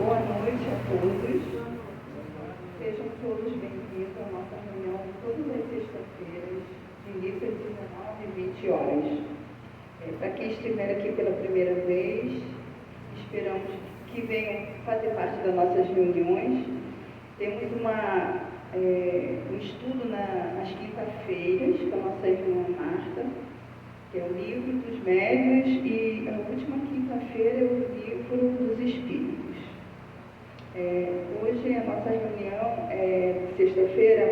Boa noite a todos. Sejam todos bem-vindos à nossa reunião todas as sextas-feiras, de início às 19 e 20 horas. Para quem estiver aqui pela primeira vez, esperamos que venham fazer parte das nossas reuniões. Temos um estudo nas quintas-feiras com a nossa irmã Marta, que é o Livro dos Médiuns, e a última quinta-feira é o Livro dos Espíritos. Hoje a nossa reunião, sexta-feira,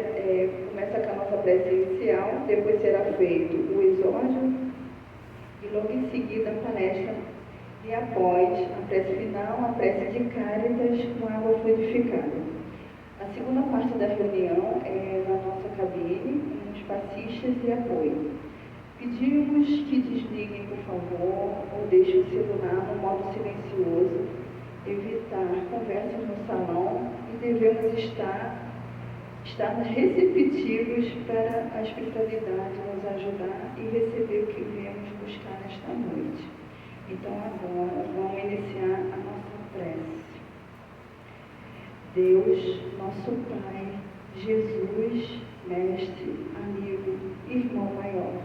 começa com a nossa prece inicial, depois será feito o exórdio e logo em seguida a palestra, e após a prece final, a prece de Cáritas com água fluidificada. A segunda parte da reunião é na nossa cabine, com os passistas e apoio. Pedimos que desliguem, por favor, ou deixem o celular no modo silencioso, evitar conversas no salão e devemos estar receptivos para a espiritualidade nos ajudar e receber o que viemos buscar nesta noite. Então agora vamos iniciar a nossa prece. Deus, nosso Pai, Jesus, Mestre, amigo, irmão maior,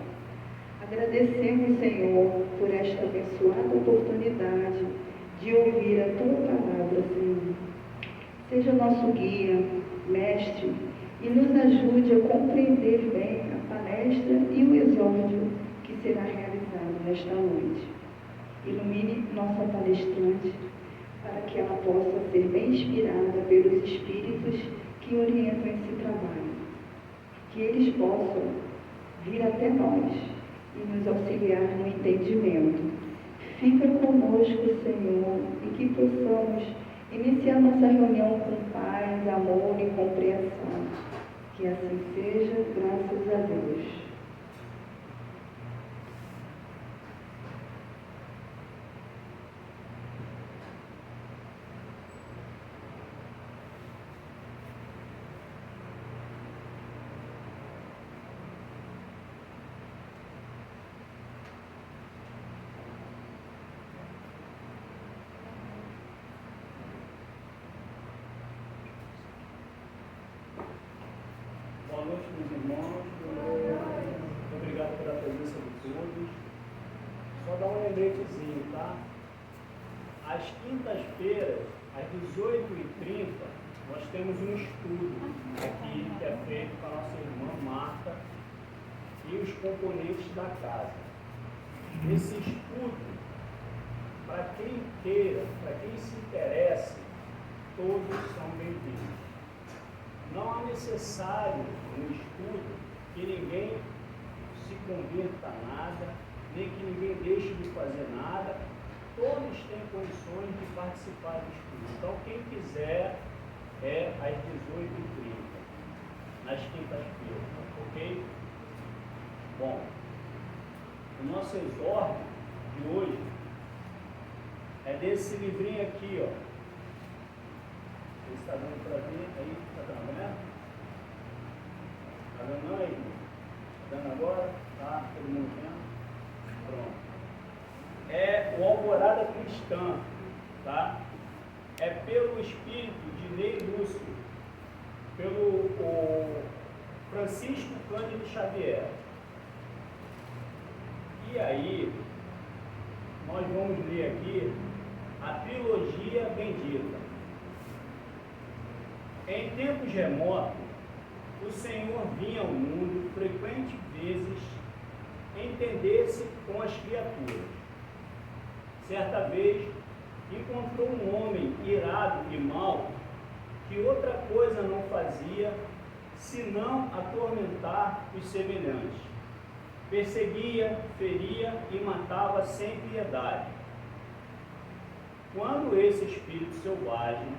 agradecemos, Senhor, por esta abençoada oportunidade de ouvir a Tua palavra, Senhor. Seja nosso guia, Mestre, e nos ajude a compreender bem a palestra e o exórdio que será realizado nesta noite. Ilumine nossa palestrante para que ela possa ser bem inspirada pelos Espíritos que orientam esse trabalho. Que eles possam vir até nós e nos auxiliar no entendimento. Fica conosco, Senhor, e que possamos iniciar nossa reunião com paz, amor e compreensão. Que assim seja, graças a Deus. Boa noite, meus irmãos. Obrigado pela presença de todos. Só dar um lembretezinho, tá? Às quintas-feiras, às 18h30, nós temos um estudo aqui que é feito com a nossa irmã Marta e os componentes da casa. Esse estudo, para quem queira, para quem se interesse, todos são bem-vindos. Não há necessário no estudo que ninguém se converta a nada, nem que ninguém deixe de fazer nada. Todos têm condições de participar do estudo. Então, quem quiser, é às 18h30, nas quintas-feiras, ok? Bom, o nosso exórdio de hoje é desse livrinho aqui, ó. Está dando para ver aí? Está dando, né? Está dando não aí? Está dando agora? Tá? Todo mundo vendo? Pronto. É o Alvorada Cristã, tá? É pelo espírito de Ney Lúcio, pelo Francisco Cândido Xavier. E aí, nós vamos ler aqui a trilogia bendita. Em tempos remotos, o Senhor vinha ao mundo frequentes vezes entender-se com as criaturas. Certa vez, encontrou um homem irado e mau, que outra coisa não fazia, senão atormentar os semelhantes. Perseguia, feria e matava sem piedade. Quando esse espírito selvagem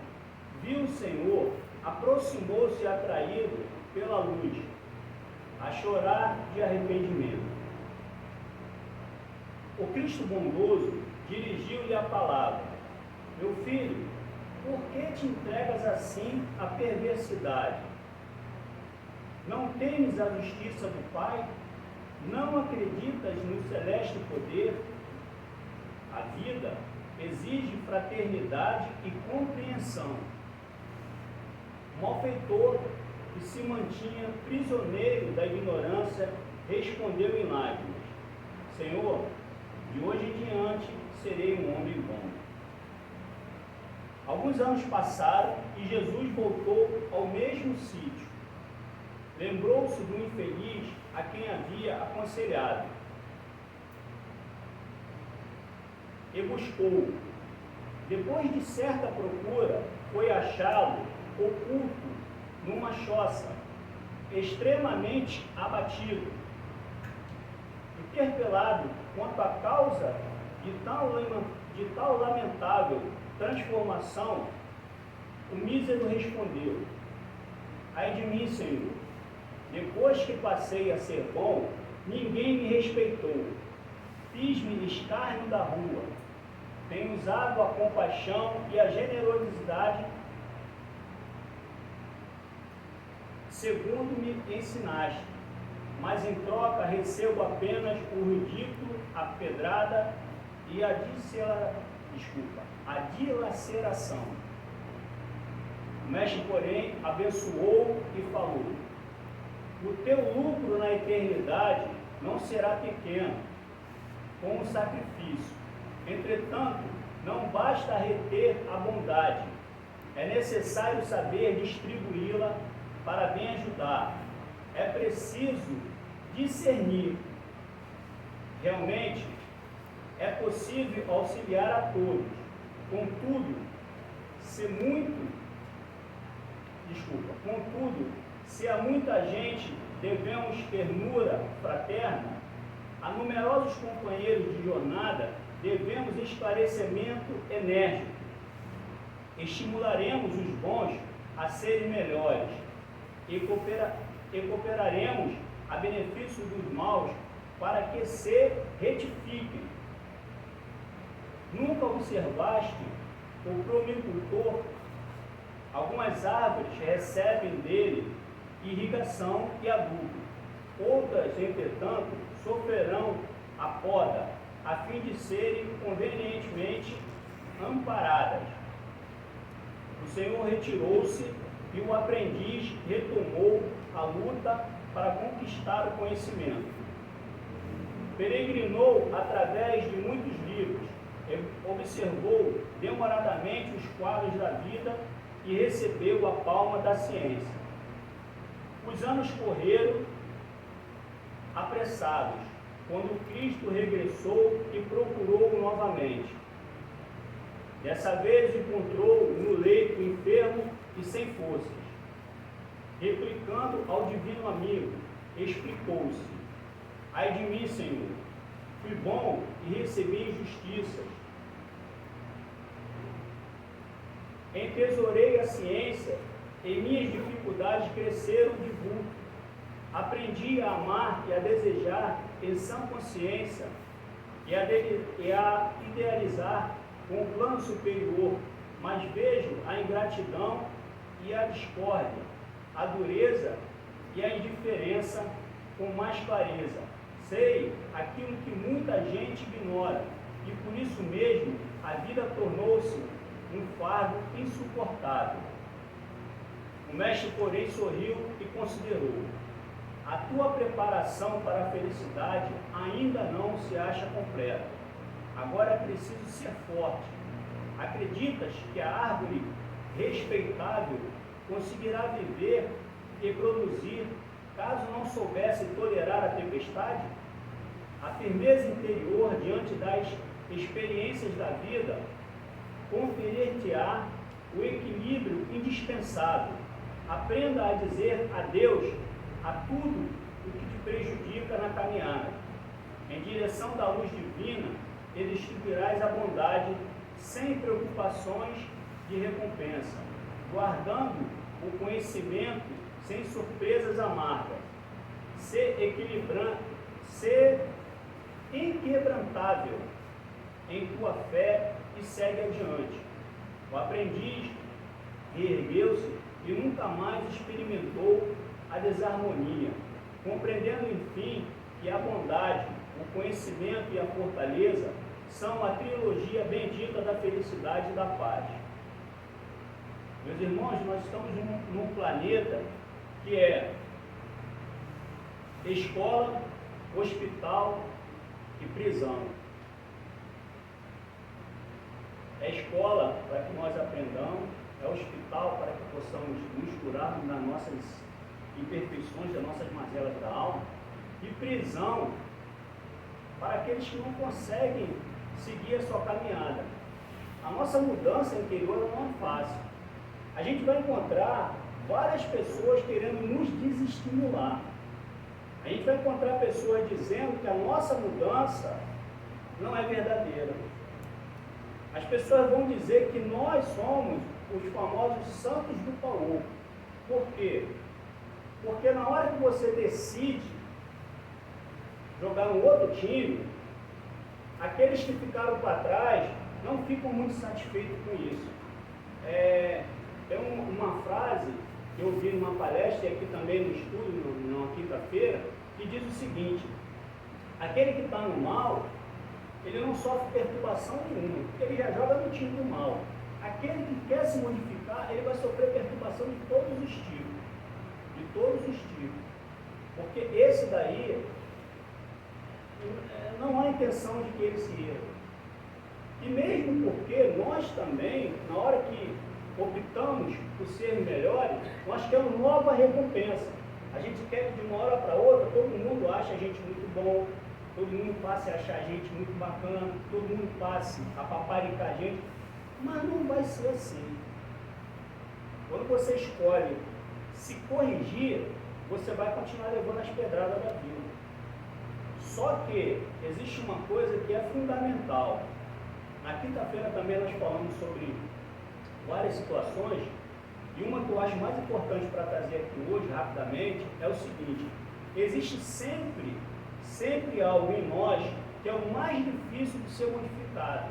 viu o Senhor, aproximou-se atraído pela luz, a chorar de arrependimento. O Cristo bondoso dirigiu-lhe a palavra: meu filho, por que te entregas assim à perversidade? Não temes a justiça do Pai? Não acreditas no celeste poder? A vida exige fraternidade e compreensão. O malfeitor, que se mantinha prisioneiro da ignorância, respondeu em lágrimas: Senhor, de hoje em diante serei um homem bom. Alguns anos passaram e Jesus voltou ao mesmo sítio. Lembrou-se do infeliz a quem havia aconselhado e buscou. Depois de certa procura, foi achá-lo oculto numa choça, extremamente abatido. Interpelado quanto à causa de tal lamentável transformação, o mísero respondeu: ai de mim, Senhor, depois que passei a ser bom, ninguém me respeitou. Fiz-me escárnio da rua. Tenho usado a compaixão e a generosidade segundo me ensinaste, mas em troca recebo apenas o ridículo, a pedrada e a dilaceração. O mestre, porém, abençoou e falou: o teu lucro na eternidade não será pequeno, com o sacrifício. Entretanto, não basta reter a bondade, é necessário saber distribuí-la para bem ajudar. É preciso discernir. Realmente, é possível auxiliar a todos. Contudo, se a muita gente devemos ternura fraterna, a numerosos companheiros de jornada devemos esclarecimento enérgico. Estimularemos os bons a serem melhores e cooperaremos a benefício dos maus para que se retifiquem. Nunca observaste o promicultor? Algumas árvores recebem dele irrigação e adubo. Outras, entretanto, sofrerão a poda, a fim de serem convenientemente amparadas. O Senhor retirou-se e o aprendiz retomou a luta para conquistar o conhecimento. Peregrinou através de muitos livros, observou demoradamente os quadros da vida e recebeu a palma da ciência. Os anos correram apressados, quando Cristo regressou e procurou novamente. Dessa vez encontrou no leito enfermo e sem forças. Replicando ao divino amigo, explicou-se: ai de mim, Senhor, fui bom e recebi injustiças. Entesourei a ciência e minhas dificuldades cresceram de vulto. Aprendi a amar e a desejar em sã consciência e a idealizar com um plano superior, mas vejo a ingratidão e a discórdia, a dureza e a indiferença com mais clareza. Sei aquilo que muita gente ignora e por isso mesmo a vida tornou-se um fardo insuportável. O mestre, porém, sorriu e considerou: a tua preparação para a felicidade ainda não se acha completa. Agora é preciso ser forte. Acreditas que a árvore respeitável conseguirá viver e produzir caso não soubesse tolerar a tempestade? A firmeza interior diante das experiências da vida conferir-te-á o equilíbrio indispensável. Aprenda a dizer adeus a tudo o que te prejudica na caminhada. Em direção da luz divina, e distribuirás a bondade sem preocupações de recompensa, guardando o conhecimento sem surpresas amargas. Ser inquebrantável em tua fé e segue adiante. O aprendiz reergueu-se e nunca mais experimentou a desarmonia, compreendendo enfim que a bondade, o conhecimento e a fortaleza são a trilogia bendita da felicidade e da paz. Meus irmãos, nós estamos num planeta que é escola, hospital e prisão. É escola para que nós aprendamos, é hospital para que possamos nos curarmos das nossas imperfeições, das nossas mazelas da alma, e prisão para aqueles que não conseguem seguir a sua caminhada. A nossa mudança interior não é fácil. A gente vai encontrar várias pessoas querendo nos desestimular. A gente vai encontrar pessoas dizendo que a nossa mudança não é verdadeira. As pessoas vão dizer que nós somos os famosos santos do pau. Por quê? Porque na hora que você decide jogar no outro time, aqueles que ficaram para trás não ficam muito satisfeitos com isso. Tem uma frase que eu vi numa palestra, e aqui também no estudo, numa quinta-feira, que diz o seguinte: aquele que está no mal, ele não sofre perturbação nenhuma, porque ele já joga no time do mal. Aquele que quer se modificar, ele vai sofrer perturbação de todos os tipos. De todos os tipos. Porque esse daí, não há intenção de que ele se erra. E mesmo porque nós também, na hora que optamos por ser melhores, nós queremos nova recompensa. A gente quer que de uma hora para outra todo mundo ache a gente muito bom, todo mundo passe a achar a gente muito bacana, todo mundo passe a paparicar a gente, mas não vai ser assim. Quando você escolhe se corrigir, você vai continuar levando as pedradas da vida. Só que existe uma coisa que é fundamental. Na quinta-feira também nós falamos sobre várias situações, e uma que eu acho mais importante para trazer aqui hoje, rapidamente, é o seguinte: existe sempre algo em nós que é o mais difícil de ser modificado.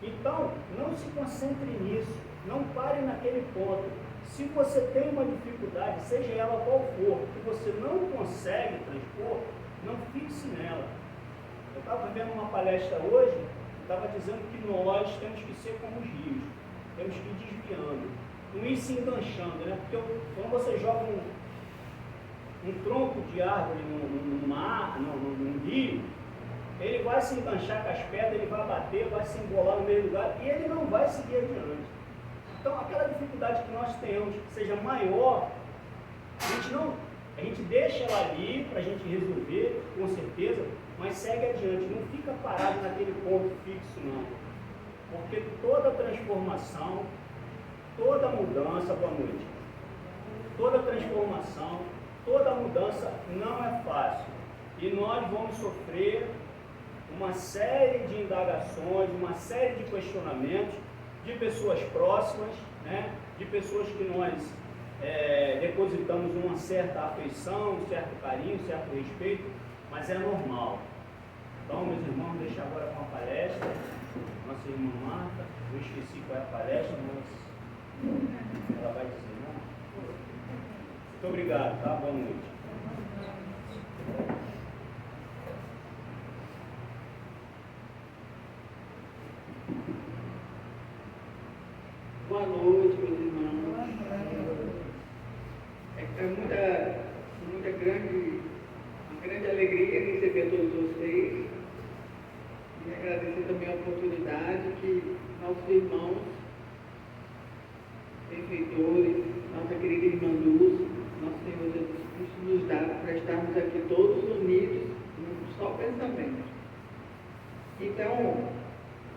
Então, não se concentre nisso, não pare naquele ponto. Se você tem uma dificuldade, seja ela qual for, que você não consegue transpor, não fixe nela. Eu estava vendo uma palestra hoje, estava dizendo que nós temos que ser como os rios, temos que ir desviando, não ir se enganchando, né? Porque quando você joga um tronco de árvore num rio, ele vai se enganchar com as pedras, ele vai bater, vai se embolar no meio do lugar e ele não vai seguir adiante. Então, aquela dificuldade que nós tenhamos, que seja maior, a gente deixa ela ali para a gente resolver, com certeza, mas segue adiante, não fica parado naquele ponto fixo, não. Porque toda transformação, toda mudança, boa noite, toda transformação, toda mudança não é fácil. E nós vamos sofrer uma série de indagações, uma série de questionamentos de pessoas próximas, né? De pessoas que nós depositamos uma certa afeição, um certo carinho, um certo respeito, mas é normal. Então, meus irmãos, deixa agora com a palestra. Nossa irmã Marta, eu esqueci qual é a palestra, mas ela vai dizer, não? Muito obrigado, tá? Boa noite. Boa noite, meus irmãos. É uma grande alegria receber todos vocês e agradecer também a oportunidade que nossos irmãos, benfeitores, nossa querida irmã Luz, nosso Senhor Jesus Cristo nos dá para estarmos aqui todos unidos num só pensamento. Então,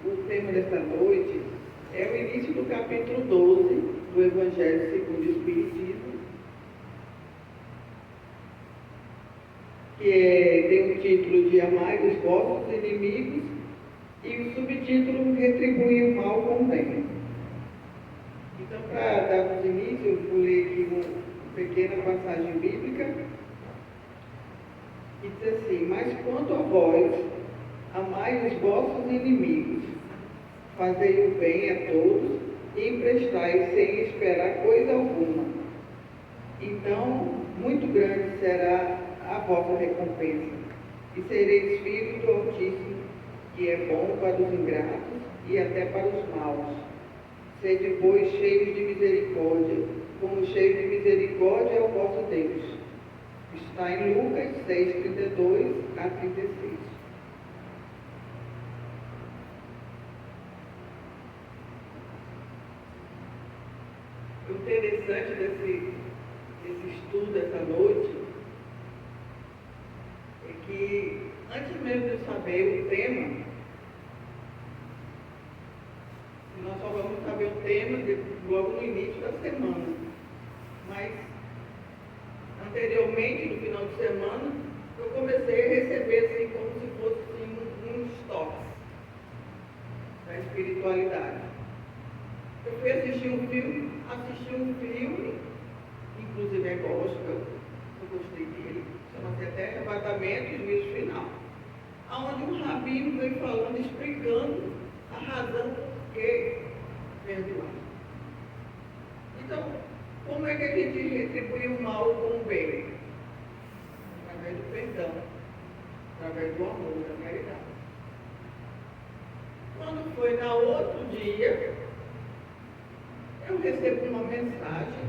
o tema desta noite é o início do capítulo 12 do Evangelho segundo o Espiritismo, que tem o título de Amai os vossos inimigos e o subtítulo Retribuir o mal com o bem. Então, para darmos início, eu vou ler aqui uma pequena passagem bíblica que diz assim: mas quanto a vós, amai os vossos inimigos, fazei o bem a todos e emprestai sem esperar coisa alguma. Então, muito grande será a vossa recompensa, e sereis filhos do Altíssimo, que é bom para os ingratos e até para os maus. Sede, pois, cheios de misericórdia, como cheio de misericórdia é o vosso Deus. Está em Lucas 6, 32 a 36. O interessante desse estudo essa noite é que, antes mesmo de saber o tema, nós só vamos saber o tema logo no início da semana, mas anteriormente, no final de semana, eu comecei a receber assim, como se fosse assim, uns toques da espiritualidade. Eu fui assistir um filme, inclusive é gospel, eu gostei dele, chama-se até Arrebatamento e Juízo Final, onde um rabino veio falando, explicando a razão por que perdoar. Então, como é que a gente retribui o mal com o bem? Através do perdão, através do amor, da caridade. Quando foi no outro dia, eu recebo uma mensagem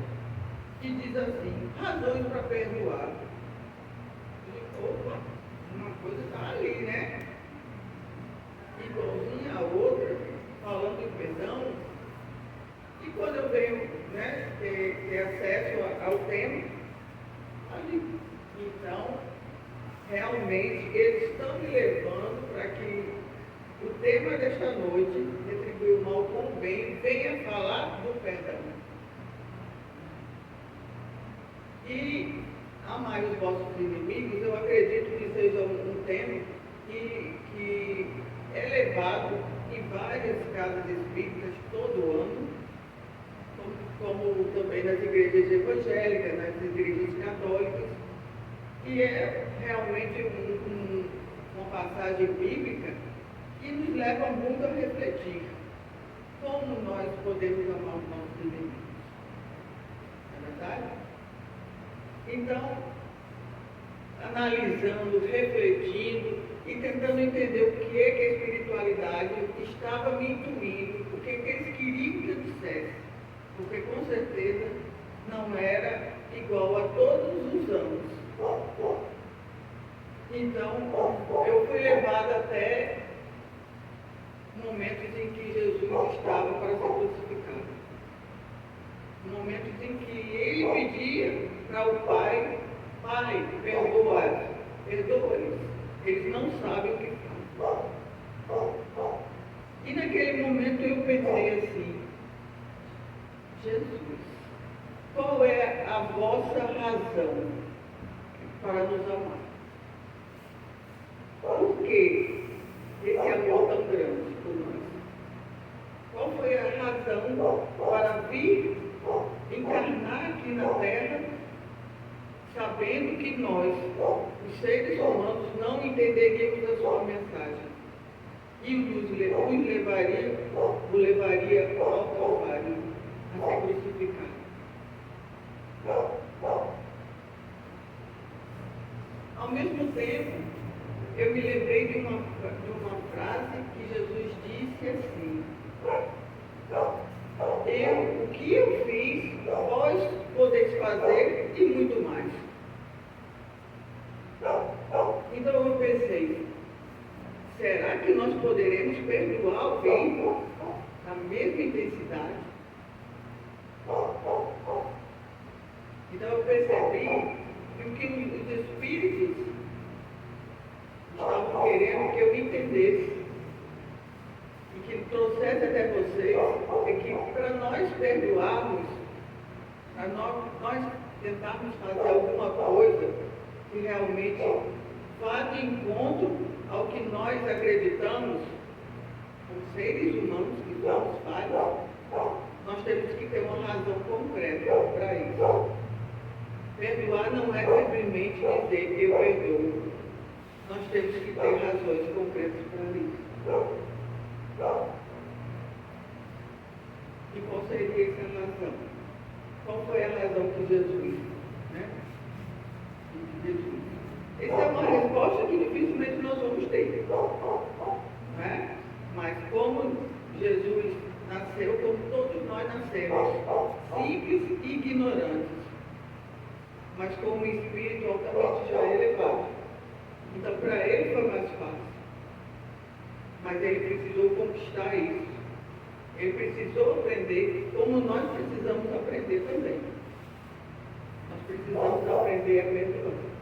que diz assim, razões para perdoar. Eu digo, opa, uma coisa está ali, né? Igualzinha a outra, falando em perdão. E quando eu venho, né, ter acesso ao tema, ali, então, realmente, eles estão me levando para que o tema desta noite, retribuir o mal com o bem, venha falar do perdão. E amar os vossos inimigos, eu acredito que seja um tema que é levado em várias casas espíritas todo ano, como também nas igrejas evangélicas, nas igrejas católicas, e é realmente uma passagem bíblica que nos leva muito a refletir como nós podemos amar os nossos inimigos. Não é verdade? Então, analisando, refletindo e tentando entender o que é que a espiritualidade estava me intuindo, o que é que eles queriam que eu dissesse, porque com certeza não era igual a todos os anos. Então, eu fui levada até momentos em que Jesus estava para ser crucificado. Momentos em que ele pedia para o Pai, Pai, perdoa-lhes, eles não sabem o que fazem. E naquele momento eu pensei assim, Jesus, qual é a vossa razão para nos amar? Por que esse amor tão grande por nós? Qual foi a razão para vir encarnar aqui na Terra, sabendo que nós, os seres humanos, não entenderíamos a sua mensagem e o levaria ao Calvário a ser crucificado? Ao mesmo tempo, eu me lembrei de uma frase que Jesus disse assim, o que eu fiz, vós podeis fazer e muito mais. Então eu pensei, será que nós poderemos perdoar alguém na mesma intensidade? Então eu percebi que os espíritos estavam querendo que eu entendesse e que trouxesse até vocês é que para nós perdoarmos, para nós tentarmos fazer alguma coisa que realmente vá de encontro ao que nós acreditamos, como seres humanos que somos falhos, nós temos que ter uma razão concreta para isso. Perdoar não é simplesmente dizer eu perdoo. Nós temos que ter razões concretas para isso. E qual seria essa razão? Qual foi a razão que Jesus, né? Essa é uma resposta que dificilmente nós vamos ter. Não Mas como Jesus nasceu, como todos nós nascemos, simples e ignorantes, mas com um espírito altamente já elevado. Então, para ele foi mais fácil. Mas ele precisou conquistar isso. Ele precisou aprender como nós precisamos aprender também. Nós precisamos aprender a perdoar.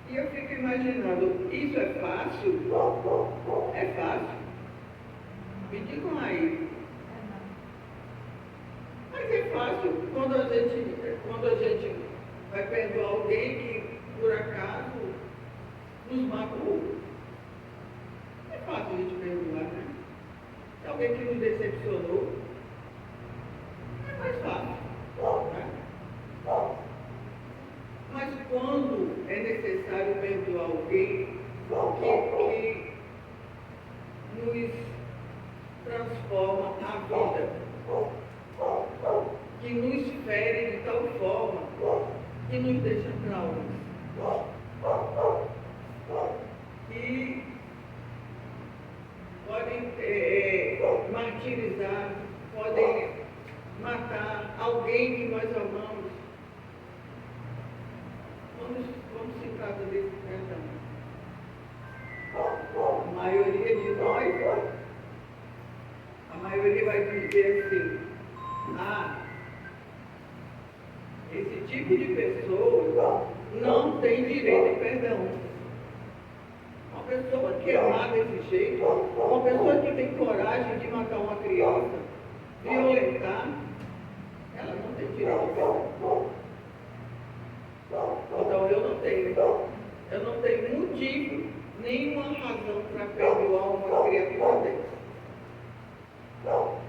E eu fico imaginando, isso é fácil? É fácil. Me digam aí. Mas é fácil quando a gente vai perdoar alguém que, por acaso, nos magoou. É fácil a gente perdoar, né? Se alguém que nos decepcionou, é mais fácil, né? Mas quando é necessário perdoar alguém que nos transforma a vida, que nos fere de tal forma que nos deixa traumas, que podem martirizar, podem matar alguém que nós amamos. Quando se trata desse perdão, a maioria de nós, a maioria vai dizer assim: esse tipo de pessoa não tem direito a perdão. Uma pessoa que é má desse jeito, uma pessoa que tem coragem de matar uma criança, violentar, ela não tem direito a perdão. Então eu não tenho motivo, nenhuma razão para perdoar uma criatura dessa.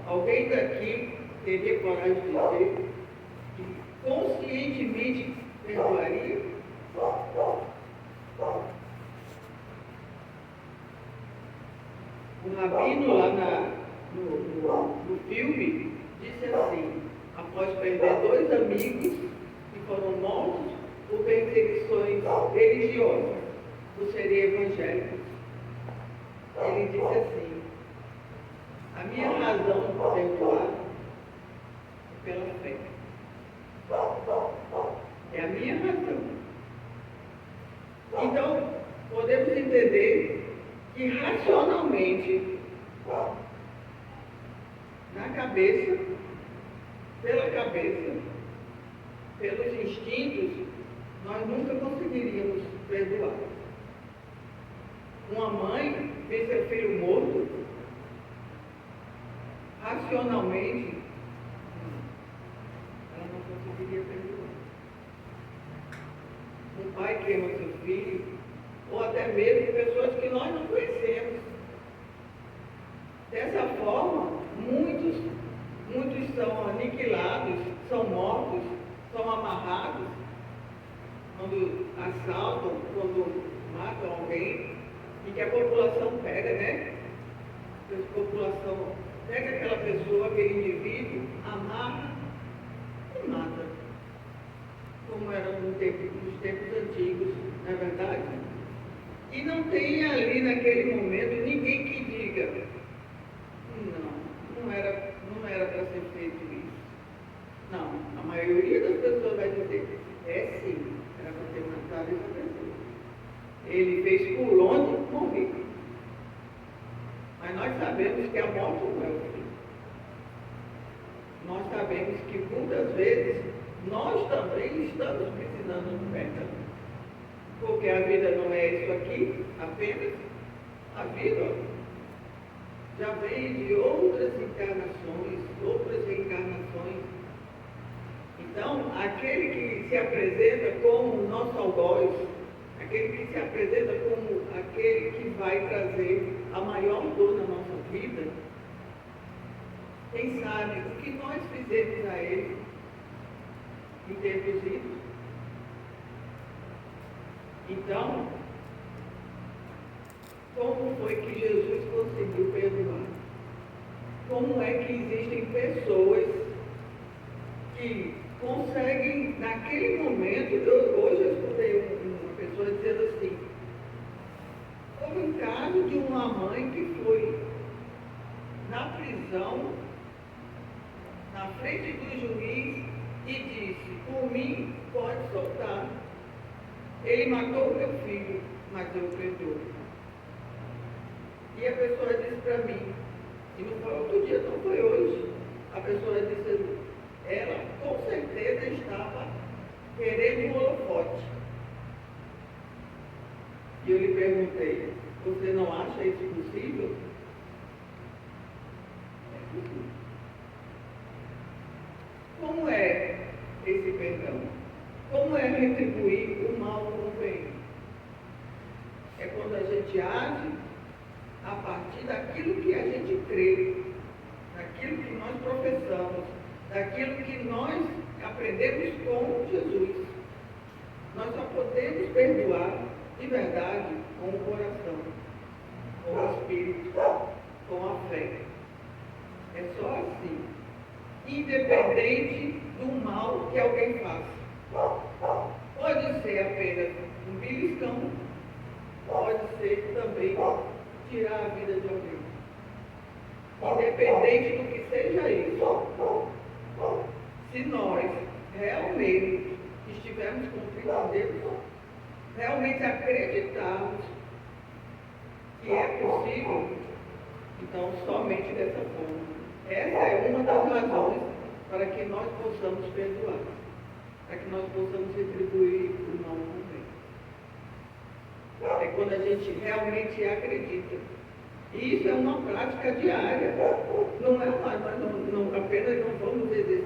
Alguém daqui teria coragem de dizer que conscientemente perdoaria? O rabino lá no filme disse assim: após perder 2 amigos que foram mortos por perseguições religiosas, por serem evangélicos, ele disse assim: a minha razão de perdoar é pela fé. É a minha razão. Então, podemos entender que racionalmente, na cabeça, pela cabeça, pelos instintos, nós nunca conseguiríamos perdoar. Uma mãe vê seu filho morto, racionalmente, ela não conseguiria perdoar. Um pai que ama seu filho, ou até mesmo pessoas que nós não conhecemos. Dessa forma, muitos são aniquilados, são mortos, são amarrados, quando assaltam, quando matam alguém, e que a população pega, né? A população pega aquela pessoa, aquele indivíduo, amarra e mata. Como era nos tempos antigos, não é verdade? E não tem ali naquele momento ninguém que diga: não era para ser feito isso. Não, a maioria das pessoas vai dizer: é sim, era para ter matado essa pessoa. Ele fez por onde morrer. Mas nós sabemos que a morte não é o fim. Nós sabemos que muitas vezes nós também estamos precisando de perdão. Porque a vida não é isso aqui apenas. A vida já vem de outras encarnações, outras reencarnações. Então, aquele que se apresenta como o nosso algoz, aquele que se apresenta como aquele que vai trazer a maior dor na nossa vida, quem sabe o que nós fizemos a ele em tempos idos. Então, como foi que Jesus conseguiu perdoar? Como é que existem pessoas que conseguem, naquele momento, hoje eu escutei uma pessoa dizendo assim: houve um caso de um uma mãe que foi na prisão, na frente do juiz, e disse: por mim, pode soltar. Ele matou meu filho, mas eu perdoo. E a pessoa disse para mim, e não foi outro dia, não foi hoje, a pessoa disse, ela com certeza estava querendo um holofote. E eu lhe perguntei: você não acha isso possível? É possível. Como é esse perdão? Como é retribuir o mal com o bem? É quando a gente age a partir daquilo que a gente crê, daquilo que nós professamos, daquilo que nós aprendemos com Jesus. Nós só podemos perdoar de verdade com o coração, com o espírito, com a fé. É só assim, independente do mal que alguém faça. Pode ser apenas um beliscão, pode ser também tirar a vida de alguém. Independente do que seja isso, se nós realmente estivermos cumprindo com Deus, realmente acreditarmos que é possível, então somente dessa forma. Essa é uma das razões para que nós possamos perdoar, para que nós possamos retribuir o mal também. É quando a gente realmente acredita. E isso é uma prática diária. Não é apenas não vamos exercer